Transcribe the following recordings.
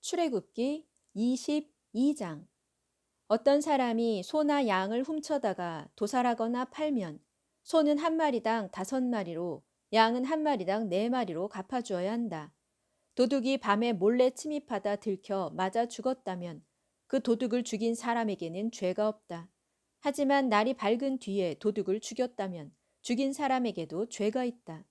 출애굽기 22장. 어떤 사람이 소나 양을 훔쳐다가 도살하거나 팔면 소는 한 마리당 5마리로 양은 한 마리당 4마리로 갚아주어야 한다. 도둑이 밤에 몰래 침입하다 들켜 맞아 죽었다면 그 도둑을 죽인 사람에게는 죄가 없다. 하지만 날이 밝은 뒤에 도둑을 죽였다면 죽인 사람에게도 죄가 있다.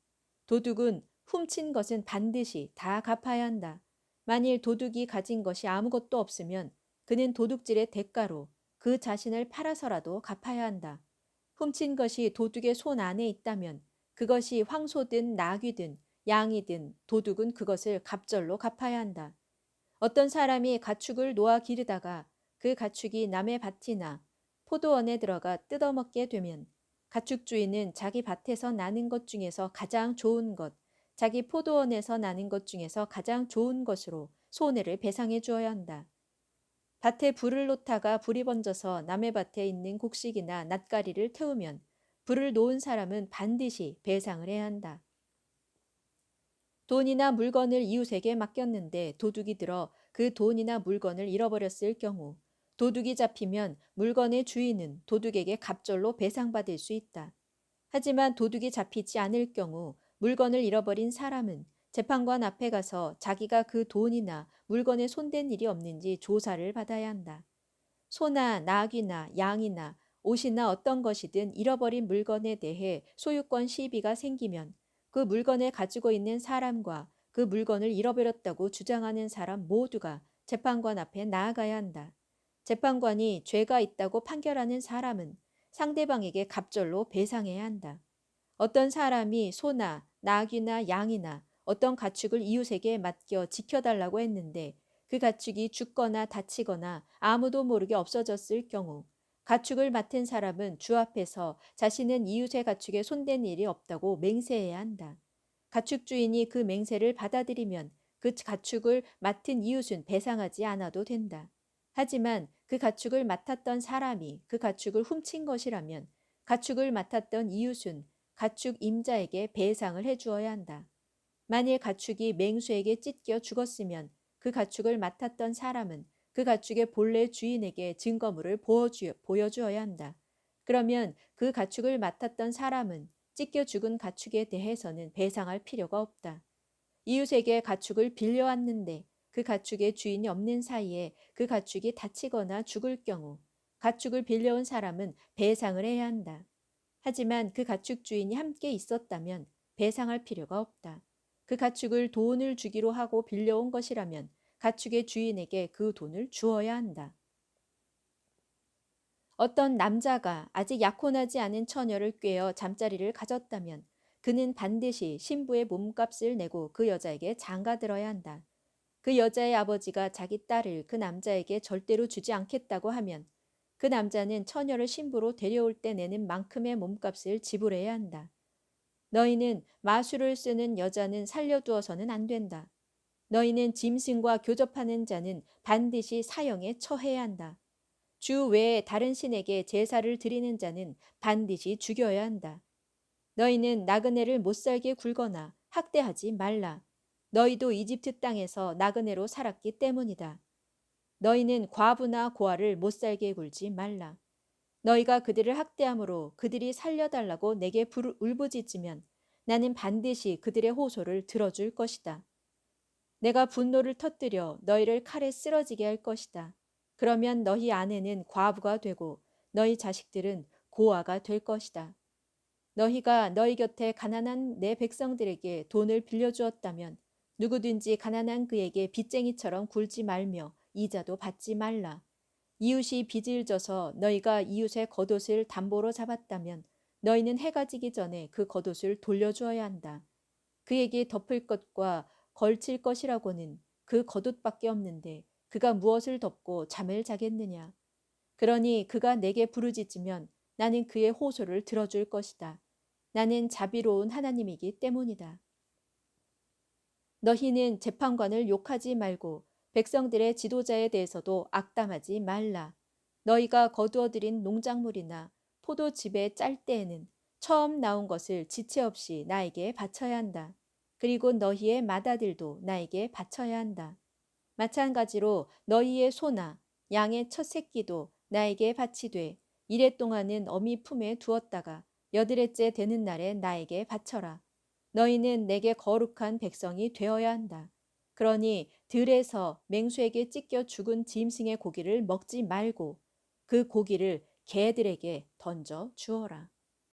도둑은 훔친 것은 반드시 다 갚아야 한다. 만일 도둑이 가진 것이 아무것도 없으면 그는 도둑질의 대가로 그 자신을 팔아서라도 갚아야 한다. 훔친 것이 도둑의 손 안에 있다면 그것이 황소든 나귀든 양이든 도둑은 그것을 갑절로 갚아야 한다. 어떤 사람이 가축을 놓아 기르다가 그 가축이 남의 밭이나 포도원에 들어가 뜯어먹게 되면 가축 주인은 자기 밭에서 나는 것 중에서 가장 좋은 것, 자기 포도원에서 나는 것 중에서 가장 좋은 것으로 손해를 배상해 주어야 한다. 밭에 불을 놓다가 불이 번져서 남의 밭에 있는 곡식이나 낫가리를 태우면 불을 놓은 사람은 반드시 배상을 해야 한다. 돈이나 물건을 이웃에게 맡겼는데 도둑이 들어 그 돈이나 물건을 잃어버렸을 경우 도둑이 잡히면 물건의 주인은 도둑에게 갑절로 배상받을 수 있다. 하지만 도둑이 잡히지 않을 경우 물건을 잃어버린 사람은 재판관 앞에 가서 자기가 그 돈이나 물건에 손댄 일이 없는지 조사를 받아야 한다. 소나 나귀나 양이나 옷이나 어떤 것이든 잃어버린 물건에 대해 소유권 시비가 생기면 그 물건을 가지고 있는 사람과 그 물건을 잃어버렸다고 주장하는 사람 모두가 재판관 앞에 나아가야 한다. 재판관이 죄가 있다고 판결하는 사람은 상대방에게 갑절로 배상해야 한다. 어떤 사람이 소나 나귀나 양이나 어떤 가축을 이웃에게 맡겨 지켜달라고 했는데 그 가축이 죽거나 다치거나 아무도 모르게 없어졌을 경우 가축을 맡은 사람은 주 앞에서 자신은 이웃의 가축에 손댄 일이 없다고 맹세해야 한다. 가축 주인이 그 맹세를 받아들이면 그 가축을 맡은 이웃은 배상하지 않아도 된다. 하지만 그 가축을 맡았던 사람이 그 가축을 훔친 것이라면 가축을 맡았던 이웃은 가축 임자에게 배상을 해주어야 한다. 만일 가축이 맹수에게 찢겨 죽었으면 그 가축을 맡았던 사람은 그 가축의 본래 주인에게 증거물을 보여주어야 한다. 그러면 그 가축을 맡았던 사람은 찢겨 죽은 가축에 대해서는 배상할 필요가 없다. 이웃에게 가축을 빌려왔는데 그 가축의 주인이 없는 사이에 그 가축이 다치거나 죽을 경우 가축을 빌려온 사람은 배상을 해야 한다. 하지만 그 가축 주인이 함께 있었다면 배상할 필요가 없다. 그 가축을 돈을 주기로 하고 빌려온 것이라면 가축의 주인에게 그 돈을 주어야 한다. 어떤 남자가 아직 약혼하지 않은 처녀를 꿰어 잠자리를 가졌다면 그는 반드시 신부의 몸값을 내고 그 여자에게 장가들어야 한다. 그 여자의 아버지가 자기 딸을 그 남자에게 절대로 주지 않겠다고 하면 그 남자는 처녀를 신부로 데려올 때 내는 만큼의 몸값을 지불해야 한다. 너희는 마술을 쓰는 여자는 살려두어서는 안 된다. 너희는 짐승과 교접하는 자는 반드시 사형에 처해야 한다. 주 외에 다른 신에게 제사를 드리는 자는 반드시 죽여야 한다. 너희는 나그네를 못살게 굴거나 학대하지 말라. 너희도 이집트 땅에서 나그네로 살았기 때문이다. 너희는 과부나 고아를 못살게 굴지 말라. 너희가 그들을 학대함으로 그들이 살려달라고 내게 울부짖으면 나는 반드시 그들의 호소를 들어줄 것이다. 내가 분노를 터뜨려 너희를 칼에 쓰러지게 할 것이다. 그러면 너희 아내는 과부가 되고 너희 자식들은 고아가 될 것이다. 너희가 너희 곁에 가난한 내 백성들에게 돈을 빌려주었다면 누구든지 가난한 그에게 빚쟁이처럼 굴지 말며 이자도 받지 말라. 이웃이 빚을 져서 너희가 이웃의 겉옷을 담보로 잡았다면 너희는 해가 지기 전에 그 겉옷을 돌려주어야 한다. 그에게 덮을 것과 걸칠 것이라고는 그 겉옷밖에 없는데 그가 무엇을 덮고 잠을 자겠느냐. 그러니 그가 내게 부르짖으면 나는 그의 호소를 들어줄 것이다. 나는 자비로운 하나님이기 때문이다. 너희는 재판관을 욕하지 말고 백성들의 지도자에 대해서도 악담하지 말라. 너희가 거두어들인 농작물이나 포도즙의 짤 때에는 처음 나온 것을 지체 없이 나에게 바쳐야 한다. 그리고 너희의 맏아들도 나에게 바쳐야 한다. 마찬가지로 너희의 소나 양의 첫 새끼도 나에게 바치되 이레 동안은 어미 품에 두었다가 여드레째 되는 날에 나에게 바쳐라. 너희는 내게 거룩한 백성이 되어야 한다. 그러니 들에서 맹수에게 찢겨 죽은 짐승의 고기를 먹지 말고 그 고기를 개들에게 던져 주어라.